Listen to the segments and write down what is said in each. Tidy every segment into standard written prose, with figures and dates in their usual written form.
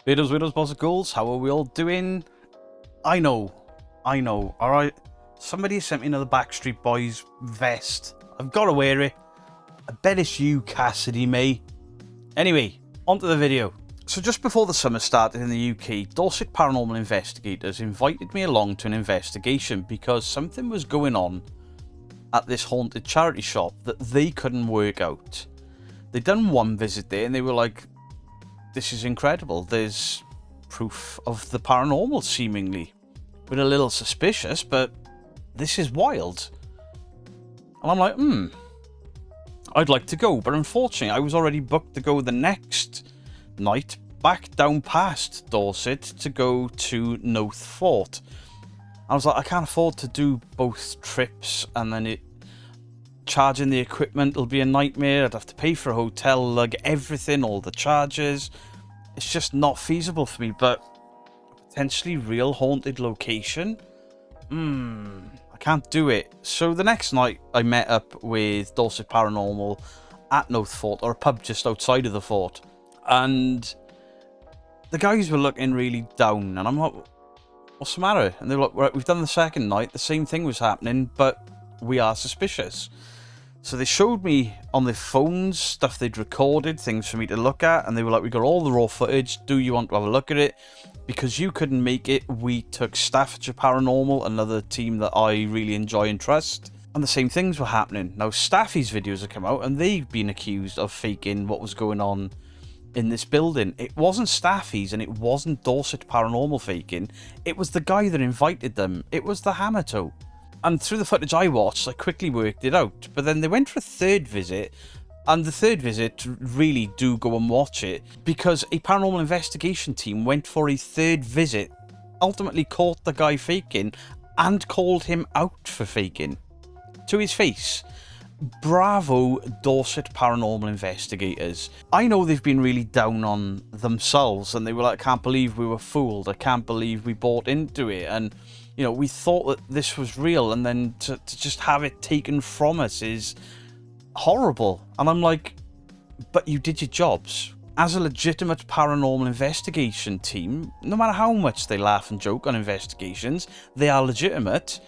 Widows, boss of ghouls, how are we all doing? I know, alright. Somebody sent me another Backstreet Boys vest. I've got to wear it. I bet it's you, Cassidy May. Anyway, onto the video. So just before the summer started in the UK, Dorset Paranormal investigators invited me along to an investigation because something was going on at this haunted charity shop that they couldn't work out. They'd done one visit there and they were like, this is incredible. There's proof of the paranormal, seemingly. We're a little suspicious, but this is wild. And I'm like, I'd like to go. But unfortunately, I was already booked to go the next night back down past Dorset to go to North Fort. I was like, I can't afford to do both trips, and then charging the equipment will be a nightmare. I'd have to pay for a hotel, lug everything, all the charges. It's just not feasible for me, but potentially real haunted location? I can't do it. So the next night I met up with Dorset Paranormal at North Fort, or a pub just outside of the fort. And the guys were looking really down, and I'm like, what's the matter? And they were like, right, we've done the second night, the same thing was happening, but we are suspicious. So they showed me on their phones stuff they'd recorded, things for me to look at, and they were like, we got all the raw footage, do you want to have a look at it? Because you couldn't make it, we took Staffordshire Paranormal, another team that I really enjoy and trust, and the same things were happening. Now Staffy's videos have come out and they've been accused of faking what was going on in this building. It wasn't Staffy's and it wasn't Dorset Paranormal faking, it was the guy that invited them, it was the hammer toe. And through the footage I watched, I quickly worked it out. But then they went for a third visit, and the third visit, really do go and watch it, because a paranormal investigation team went for a third visit, ultimately caught the guy faking, and called him out for faking. To his face. Bravo, Dorset Paranormal investigators. I know they've been really down on themselves, and they were like, I can't believe we were fooled, I can't believe we bought into it, and you know, we thought that this was real, and then to just have it taken from us is horrible. And I'm like, but you did your jobs. As a legitimate paranormal investigation team, no matter how much they laugh and joke on investigations, they are legitimate.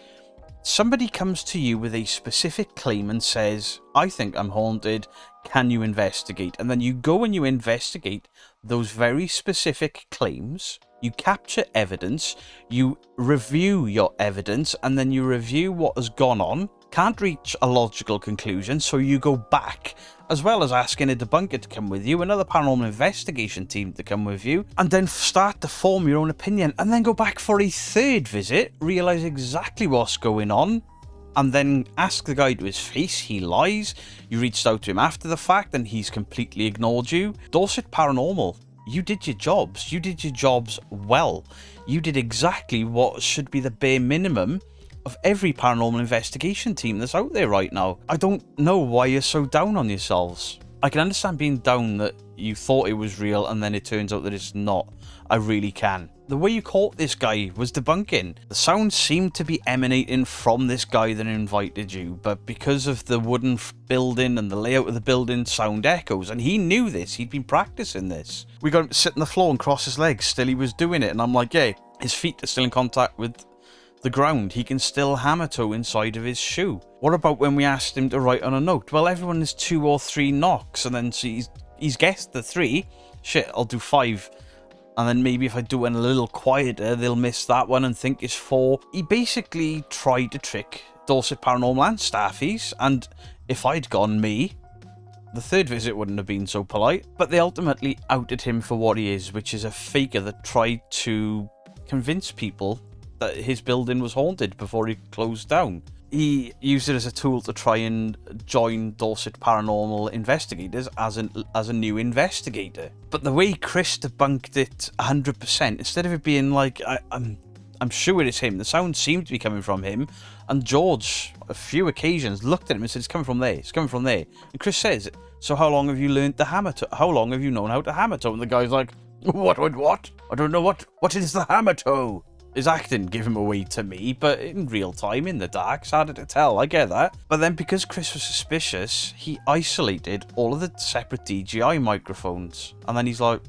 Somebody comes to you with a specific claim and says, I think I'm haunted, can you investigate? And then you go and you investigate those very specific claims, you capture evidence, you review your evidence, and then you review what has gone on, can't reach a logical conclusion, so you go back, as well as asking a debunker to come with you, another paranormal investigation team to come with you, and then start to form your own opinion, and then go back for a third visit, realise exactly what's going on, and then ask the guy to his face, he lies, you reached out to him after the fact, and he's completely ignored you. Dorset Paranormal, you did your jobs. You did your jobs well. You did exactly what should be the bare minimum of every paranormal investigation team that's out there right now. I don't know why you're so down on yourselves. I can understand being down that you thought it was real and then it turns out that it's not. I really can. The way you caught this guy was debunking. The sound seemed to be emanating from this guy that invited you, but because of the wooden building and the layout of the building, sound echoes, and he knew this, he'd been practicing this. We got him to sit on the floor and cross his legs, still he was doing it, and I'm like, yeah, his feet are still in contact with the ground, he can still hammer toe inside of his shoe. What about when we asked him to write on a note? Well, everyone is 2 or 3 knocks, and then so he's guessed the 3, shit, I'll do 5. And then maybe if I do it a little quieter, they'll miss that one and think it's 4. He basically tried to trick Dorset Paranormal and Staffies, and if I'd gone me, the third visit wouldn't have been so polite. But they ultimately outed him for what he is, which is a faker that tried to convince people that his building was haunted before he closed down. He used it as a tool to try and join Dorset Paranormal investigators as a new investigator. But the way Chris debunked it 100%, instead of it being like, I'm sure it's him, the sound seemed to be coming from him, and George, a few occasions, looked at him and said, it's coming from there, it's coming from there. And Chris says, so how long have you learned the hammer toe? How long have you known how to hammer toe? And the guy's like, what? I don't know what is the hammer toe? His acting gave him away to me, but in real time, in the dark, it's harder to tell, I get that. But then because Chris was suspicious, he isolated all of the separate DJI microphones. And then he's like,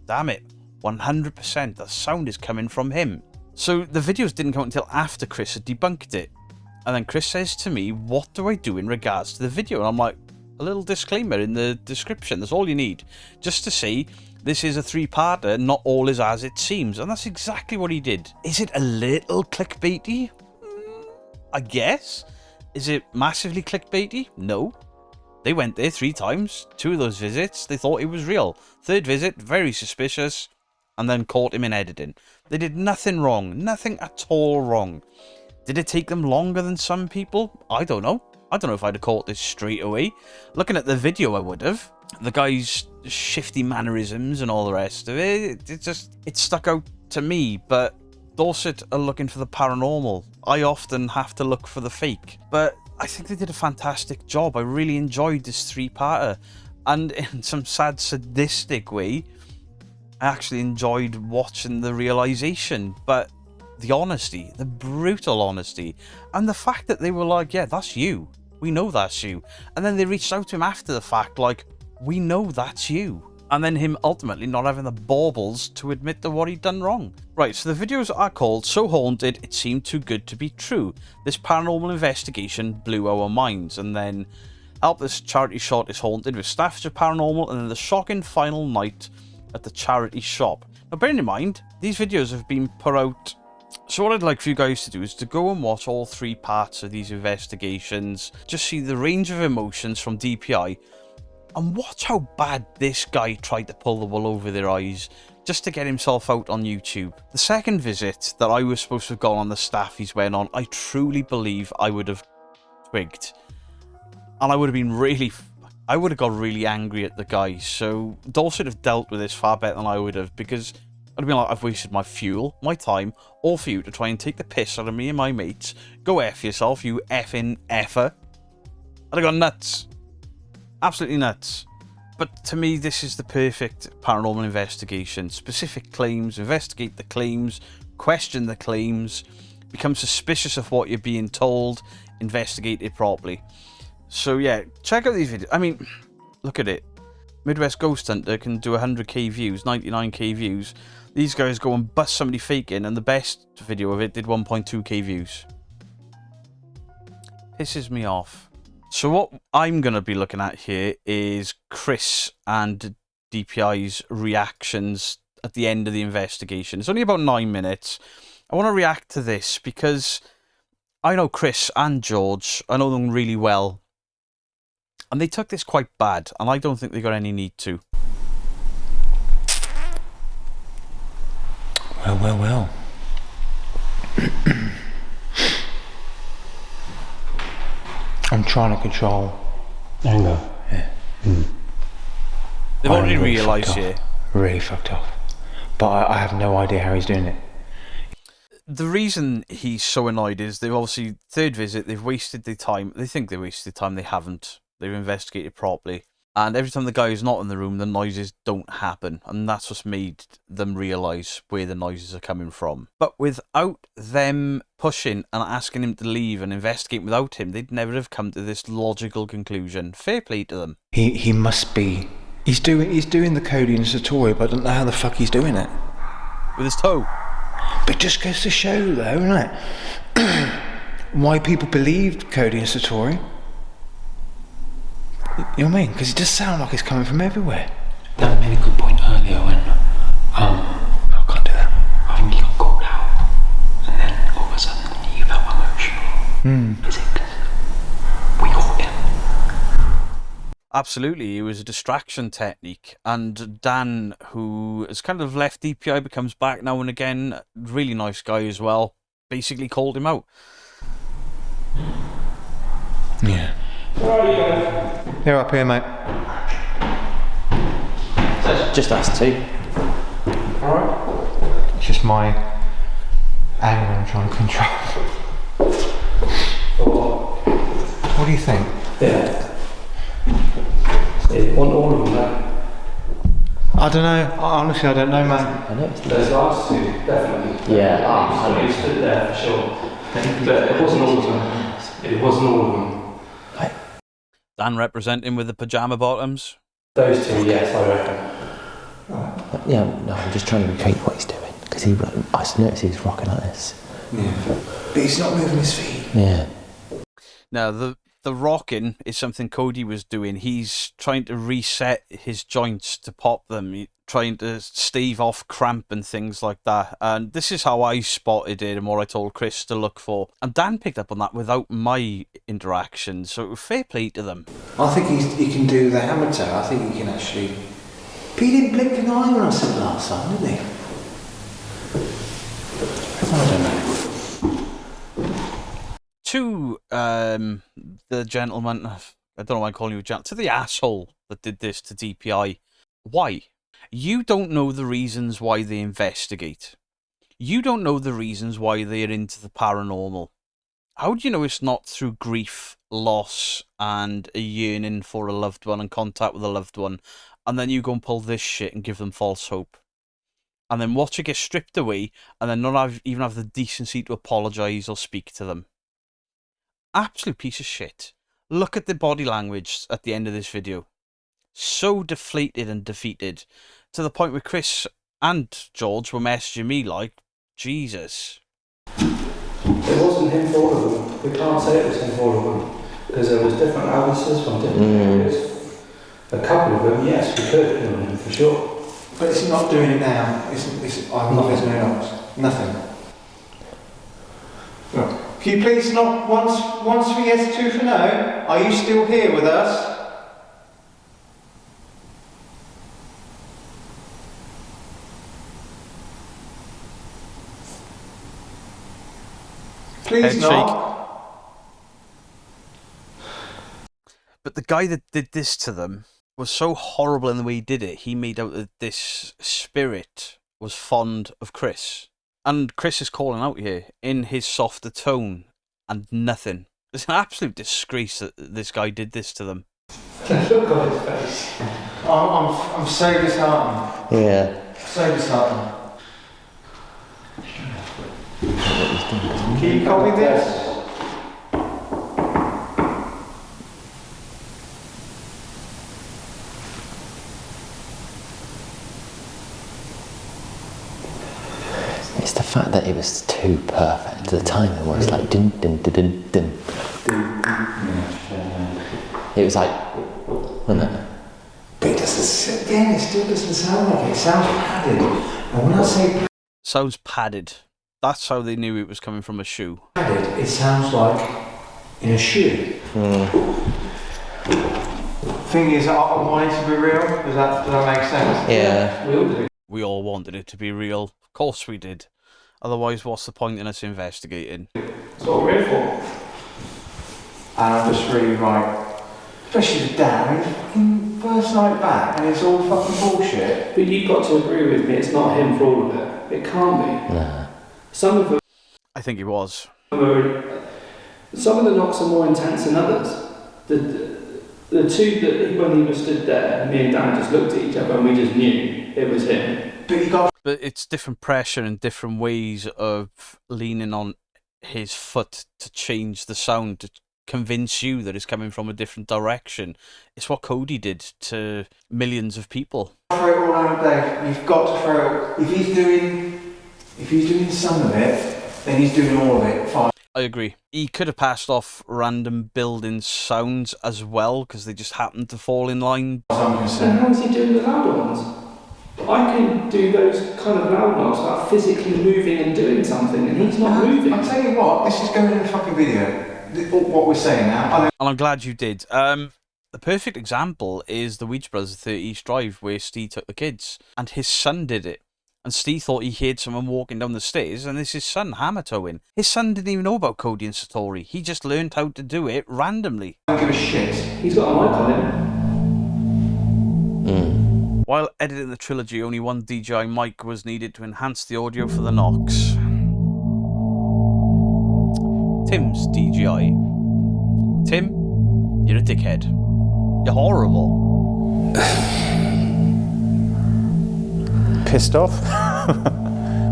damn it, 100% the sound is coming from him. So the videos didn't come out until after Chris had debunked it. And then Chris says to me, what do I do in regards to the video? And I'm like, a little disclaimer in the description. That's all you need. Just to say, this is a 3-parter, not all is as it seems. And that's exactly what he did. Is it a little clickbaity? I guess. Is it massively clickbaity? No. They went there 3 times. 2 of those visits, they thought it was real. 3rd visit, very suspicious. And then caught him in editing. They did nothing wrong. Nothing at all wrong. Did it take them longer than some people? I don't know. I don't know if I'd have caught this straight away. Looking at the video, I would have. The guy's shifty mannerisms and all the rest of it, it stuck out to me. But Dorset are looking for the paranormal. I often have to look for the fake. But I think they did a fantastic job. I really enjoyed this 3-parter. And in some sad, sadistic way, I actually enjoyed watching the realization. But the honesty, the brutal honesty, and the fact that they were like, yeah, that's you. We know that's you. And then they reached out to him after the fact, like, we know that's you. And then him ultimately not having the baubles to admit to what he'd done wrong. Right, so the videos are called So Haunted, It Seemed Too Good to Be True. This paranormal investigation blew our minds. And then Help This Charity Shot is Haunted with Staffordshire Paranormal. And then The Shocking Final Night at the Charity Shop. Now, bearing in mind, these videos have been put out. So what I'd like for you guys to do is to go and watch all 3 parts of these investigations. Just see the range of emotions from DPI. And watch how bad this guy tried to pull the wool over their eyes just to get himself out on YouTube. The second visit that I was supposed to have gone on the staffies went on, I truly believe I would have twigged. And I would have been I would have got really angry at the guy. So Dorset have dealt with this far better than I would have, because I'd have been like, I've wasted my fuel, my time, all for you to try and take the piss out of me and my mates. Go F yourself, you effing effer. I'd have gone nuts. Absolutely nuts. But to me, this is the perfect paranormal investigation. Specific claims, investigate the claims, question the claims, become suspicious of what you're being told, investigate it properly. So yeah, check out these videos. I mean, look at it. Midwest Ghost Hunter can do 100k views, 99k views. These guys go and bust somebody faking, and the best video of it did 1.2k views. Pisses me off. So what I'm going to be looking at here is Chris and DPI's reactions at the end of the investigation. It's only about 9 minutes. I want to react to this because I know Chris and George. I know them really well. And they took this quite bad, and I don't think they got any need to. Well. I'm trying to control anger. Yeah. They've already realised here. Really fucked off. But I have no idea how he's doing it. The reason he's so annoyed is they've obviously, 3rd visit, they've wasted their time. They think they wasted time, they haven't. They've investigated properly. And every time the guy is not in the room, the noises don't happen. And that's what's made them realise where the noises are coming from. But without them pushing and asking him to leave and investigate without him, they'd never have come to this logical conclusion. Fair play to them. He must be... He's doing the Cody and Satori, but I don't know how the fuck he's doing it. With his toe. But it just goes to show, though, isn't it? Why people believed Cody and Satori. You know what I mean? Because it just sounds like it's coming from everywhere. Dan made a good point earlier when, I can't do that. I think he got called out, and then all of a sudden he felt emotional. Is it because we caught him? Absolutely, it was a distraction technique. And Dan, who has kind of left DPI but comes back now and again, really nice guy as well, basically called him out. Yeah. Where are you going? You're up here, mate. So it's just us 2. Alright. It's just my anger I'm trying to control. What do you think? Yeah. You want all of them now? I don't know. Honestly, I don't know, man. I know. Those last 2, definitely. Yeah. Somebody stood there for sure. But it wasn't all of them. It wasn't all of them. Dan representing with the pyjama bottoms. Those 2, yes, I reckon. Right. Yeah, no, I'm just trying to recreate what he's doing. Because I noticed he was rocking like this. Yeah. But he's not moving his feet. Yeah. Now, the rocking is something Cody was doing. He's trying to reset his joints to pop them, trying to stave off cramp and things like that. And this is how I spotted it and what I told Chris to look for. And Dan picked up on that without my interaction, so fair play to them. I think he can do the hammer toe. I think he can actually... But he didn't blink an eye when I said last time, didn't he? I don't know. To the gentleman, I don't know why I'm calling you a gentleman, to the asshole that did this to DPI. Why? You don't know the reasons why they investigate. You don't know the reasons why they're into the paranormal. How do you know it's not through grief, loss, and a yearning for a loved one and contact with a loved one, and then you go and pull this shit and give them false hope? And then watch it get stripped away, and then not even have the decency to apologise or speak to them. Absolute piece of shit. Look at the body language at the end of this video. So deflated and defeated, to the point where Chris and George were messaging me like, Jesus. It wasn't him for all of them. We can't say it was him for all of them, because there was different aliases from different areas. A couple of them, yes, we could pin on him for sure. But it's not doing it now. I'm not listening else. Nothing. Look, can you please not, once we get to for no, are you still here with us? Please Head not. But the guy that did this to them was so horrible in the way he did it, he made out that this spirit was fond of Chris. And Chris is calling out here in his softer tone, and nothing. It's an absolute disgrace that this guy did this to them. Look on his face. I'm so disheartened. Yeah. So disheartened. Can you copy this? It's the fact that it was too perfect. The timing was like dun dun dun dun dun. It was like, wasn't it? But it doesn't, again, it still doesn't sound like it. It sounds padded. And when I say Sounds padded. That's how they knew it was coming from a shoe. padded, it sounds like in a shoe. Thing is, I want it to be real. Does that make sense? Yeah. We all do. We all wanted it to be real. Of course we did. Otherwise, what's the point in us investigating? That's what we're here for. And I'm just really like, especially with Dan, it's fucking first night back and it's all fucking bullshit. But you've got to agree with me, it's not him for all of it. It can't be. Nah. Some of them I think it was. some of the knocks are more intense than others. The two that when he was stood there, me and Dan just looked at each other and we just knew it was him. But you got But it's different pressure and different ways of leaning on his foot to change the sound, to convince you that it's coming from a different direction. It's what Cody did to millions of people. to throw it all out there. You've got to throw it. If he's doing some of it, then he's doing all of it. Fine. I agree. He could have passed off random building sounds as well, because they just happened to fall in line. And how is he doing the loud ones? I can do those kind of loud knocks without physically moving and doing something, and he's not moving. I'll tell you what, this is going in the fucking video. What we're saying now. And I'm glad you did. The perfect example is the Weech Brothers 30 East Drive, where Steve took the kids, and his son did it. And Steve thought he heard someone walking down the stairs, and it's his son hammer towing. His son didn't even know about Cody and Satori. He just learned how to do it randomly. I don't give a shit. He's got a mic on him. While editing the trilogy, only one DJI mic was needed to enhance the audio for the knocks. Tim's DJI. Tim, you're a dickhead. You're horrible. Pissed off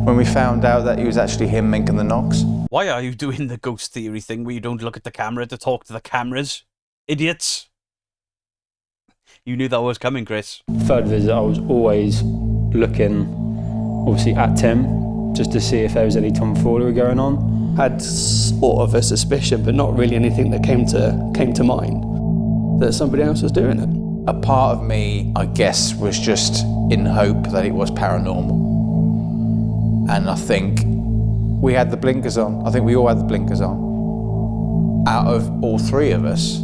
when we found out that it was actually him making the knocks. Why are you doing the ghost theory thing where you don't look at the camera to talk to the cameras? Idiots. You knew that was coming, Chris. Third visit, I was always looking, obviously, at Tim, just to see if there was any tomfoolery going on. Had sort of a suspicion, but not really anything that came to mind that somebody else was doing it. A part of me, I guess, was just in hope that it was paranormal. And I think we had the blinkers on. I think we all had the blinkers on. Out of all three of us,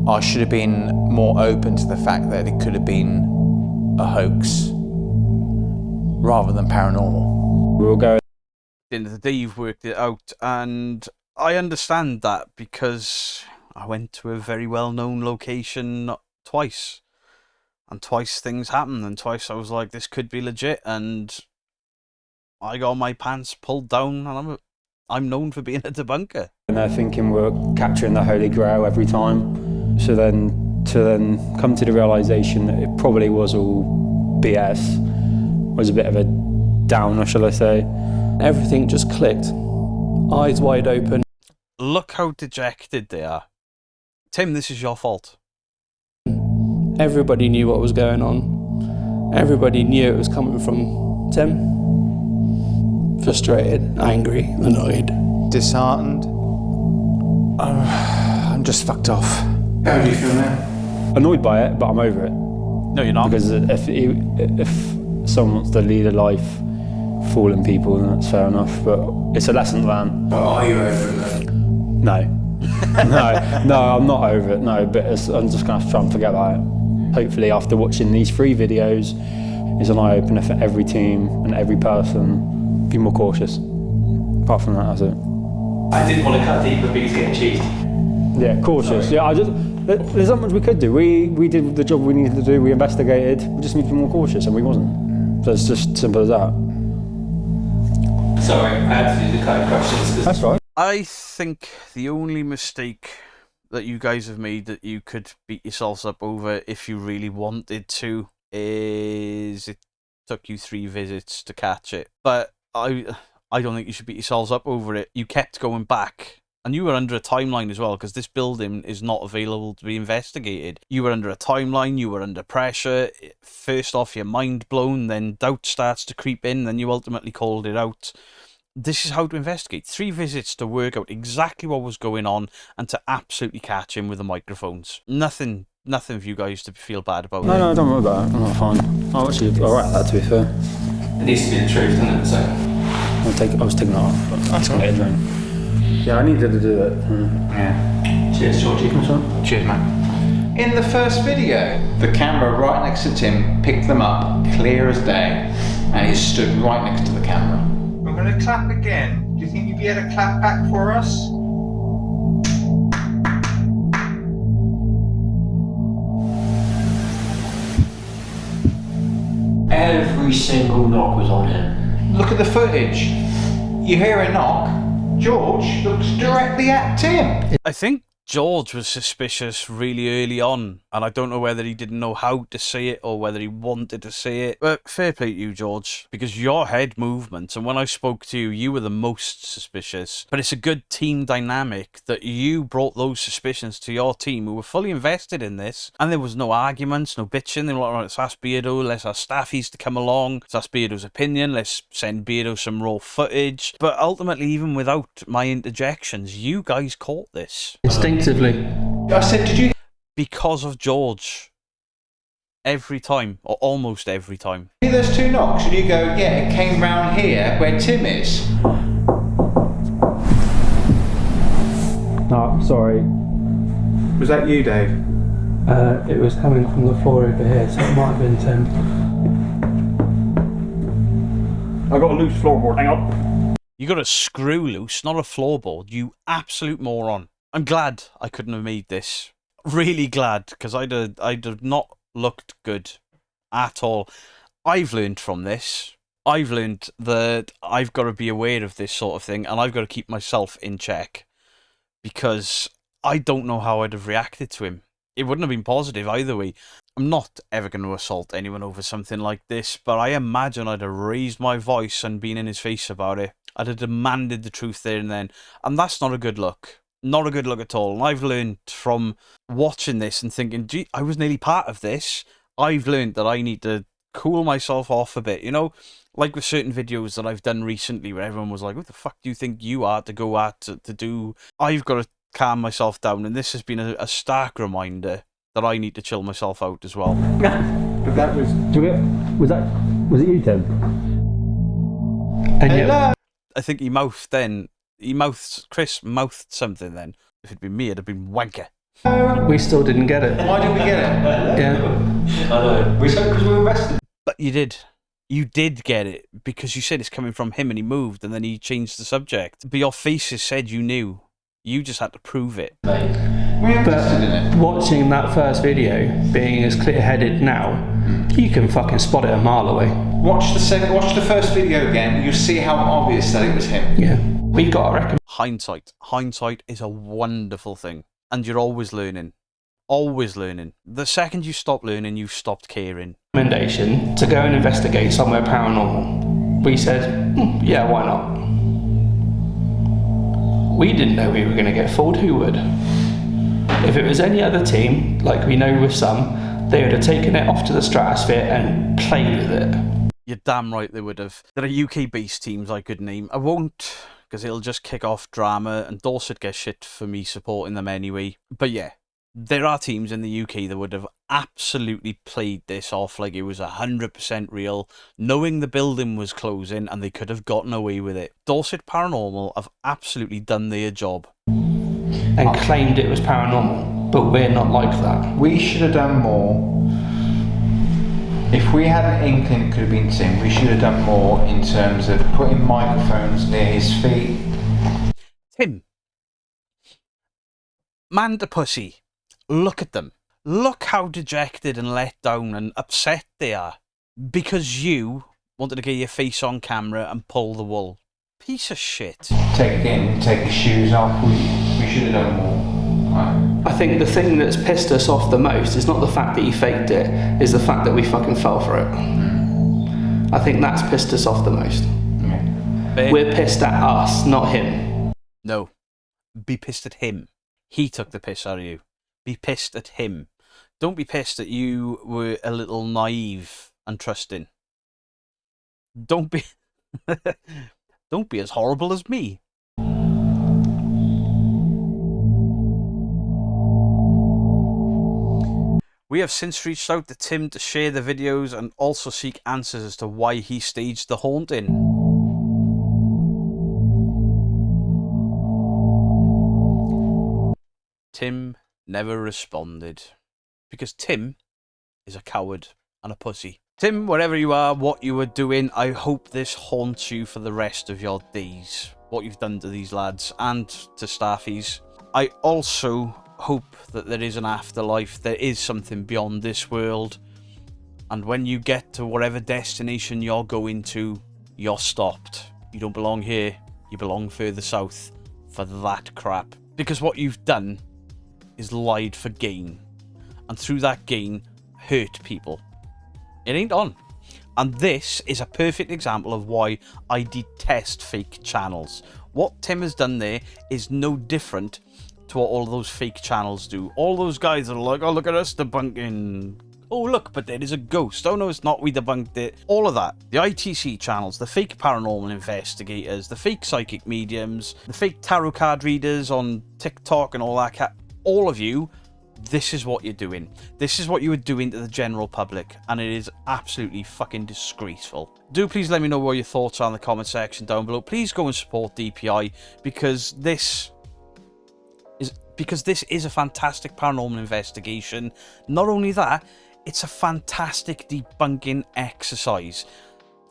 I should have been more open to the fact that it could have been a hoax rather than paranormal. We were going. At the end of the day, you've worked it out, and I understand that because I went to a very well-known location twice, and twice things happened, and twice I was like, this could be legit, and I got my pants pulled down, and I'm known for being a debunker. And they're thinking we're capturing the Holy Grail every time. So then to come to the realisation that it probably was all BS was a bit of a downer, shall I say. Everything just clicked. Eyes wide open. Look how dejected they are. Tim, this is your fault. Everybody knew what was going on. Everybody knew it was coming from Tim. Frustrated, angry, annoyed. Disheartened. I'm just fucked off. How do you feel now? Annoyed by it, but I'm over it. No, you're not. Because if someone wants to lead a life fooling people, then that's fair enough. But it's a lesson learned. But are you over it then? No. no, I'm not over it. No, but I'm just gonna have to try and forget about it. Hopefully, after watching these 3 videos, is an eye opener for every team and every person. Be more cautious. Apart from that, that's it. I didn't want to cut deeper, but he's getting cheesed. Yeah, cautious. Sorry. Yeah, there's not much we could do. We did the job we needed to do. We investigated. We just need to be more cautious, and we wasn't. So it's just simple as that. Sorry, I had to do the kind of questions. That's right. I think the only mistake that you guys have made that you could beat yourselves up over if you really wanted to is it took you 3 visits to catch it. But I don't think you should beat yourselves up over it. You kept going back. And you were under a timeline as well, because this building is not available to be investigated. You were under a timeline, you were under pressure. First off, you're mind blown, then doubt starts to creep in, then you ultimately called it out. This is how to investigate. 3 visits to work out exactly what was going on and to absolutely catch him with the microphones. Nothing for you guys to feel bad about. No, don't worry about it. I'm not fine. I'm actually alright at that, to be fair. It needs to be the truth, doesn't it? So I was taking that off. But that's all right. Yeah, I needed to do that. Yeah. cheers, Georgie. Cheers, man. In the first video, the camera right next to Tim picked them up clear as day, and he stood right next to the camera. I'm going to clap again. Do you think you'd be able to clap back for us? Every single knock was on him. Look at the footage. You hear a knock, George looks directly at Tim. I think George was suspicious really early on, and I don't know whether he didn't know how to say it or whether he wanted to say it. But fair play to you, George, because your head movements, and when I spoke to you, you were the most suspicious. But it's a good team dynamic that you brought those suspicions to your team who were fully invested in this, and there was no arguments, no bitching. They were like, right, let's ask Beardo, let's ask Staffies to come along, let's ask Beardo's opinion, let's send Beardo some raw footage. But ultimately, even without my interjections, you guys caught this. Instinctively. I said, did you Because of George. Every time, or almost every time. hear those 2 knocks? And you go, yeah, it came round here where Tim is. No, sorry. Was that you, Dave? It was coming from the floor over here, so it might have been Tim. I got a loose floorboard, hang on. You got a screw loose, not a floorboard, you absolute moron. I'm glad I couldn't have made this. Really glad, because I'd have not looked good at all. I've learned from this. I've learned that I've got to be aware of this sort of thing, and I've got to keep myself in check, because I don't know how I'd have reacted to him. It wouldn't have been positive either way. I'm not ever going to assault anyone over something like this, but I imagine I'd have raised my voice and been in his face about it. I'd have demanded the truth there and then, and that's not a good look. Not a good look at all. And I've learned from watching this and thinking, gee, I was nearly part of this. I've learned that I need to cool myself off a bit, you know? Like with certain videos that I've done recently where everyone was like, what the fuck do you think you are to go at, to do? I've got to calm myself down, and this has been a stark reminder that I need to chill myself out as well. But that was... Was it you, Tim? And yeah, I think Chris mouthed something then. If it'd been me, it'd have been wanker. we still didn't get it. Why didn't we get it? Yeah. I know. We said because we were arrested. But you did. You did get it, because you said it's coming from him and he moved and then he changed the subject. But your faces said you knew. You just had to prove it. We invested in it. Watching that first video, being as clear-headed now, you can fucking spot it a mile away. Watch the first video again. You'll see how obvious that it was him. Yeah. We got a recommendation. Hindsight is a wonderful thing. And you're always learning. Always learning. The second you stop learning, you've stopped caring. To go and investigate somewhere paranormal. We said, yeah, why not? We didn't know we were going to get fooled. Who would? If it was any other team, like we know with some, they would have taken it off to the stratosphere and played with it. You're damn right they would have. There are UK-based teams I could name. I won't, because it'll just kick off drama, and Dorset gets shit for me supporting them anyway. But yeah, there are teams in the UK that would have absolutely played this off like it was 100% real, knowing the building was closing, and they could have gotten away with it. Dorset Paranormal have absolutely done their job. And claimed it was paranormal, but we're not like that. We should have done more. If we had an inkling it could have been Tim, we should have done more in terms of putting microphones near his feet. Tim. Man to pussy. Look at them. Look how dejected and let down and upset they are. Because you wanted to get your face on camera and pull the wool. Piece of shit. Take his shoes off. We should have done more. Right. I think the thing that's pissed us off the most is not the fact that he faked it, is the fact that we fucking fell for it. I think that's pissed us off the most. Yeah. We're pissed at us, not him. No. Be pissed at him. He took the piss out of you. Be pissed at him. Don't be pissed that you were a little naive and trusting. Don't be don't be as horrible as me. We have since reached out to Tim to share the videos and also seek answers as to why he staged the haunting. Tim never responded. Because Tim is a coward and a pussy. Tim, wherever you are, what you were doing, I hope this haunts you for the rest of your days. What you've done to these lads and to staffies. I also hope that there is an afterlife. There is something beyond this world. And when you get to whatever destination you're going to, you're stopped. You don't belong here. You belong further south for that crap. Because what you've done is lied for gain. And through that gain, hurt people. It ain't on. And this is a perfect example of why I detest fake channels. What Tim has done there is no different to what all those fake channels do. All those guys are like, oh, look at us debunking. Oh, look, but there is a ghost. Oh, no, it's not. We debunked it. All of that. The ITC channels, the fake paranormal investigators, the fake psychic mediums, the fake tarot card readers on TikTok and all that. All of you, this is what you're doing. This is what you were doing to the general public, and it is absolutely fucking disgraceful. Do please let me know what your thoughts are in the comment section down below. Please go and support DPI, because this is a fantastic paranormal investigation. Not only that, it's a fantastic debunking exercise.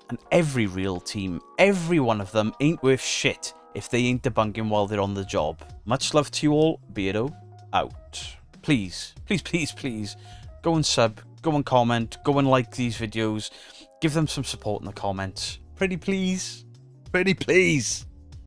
And every real team, every one of them, ain't worth shit if they ain't debunking while they're on the job. Much love to you all. Beardo out. Please, please, please, please, go and sub, go and comment, go and like these videos. Give them some support in the comments. Pretty please. Pretty please.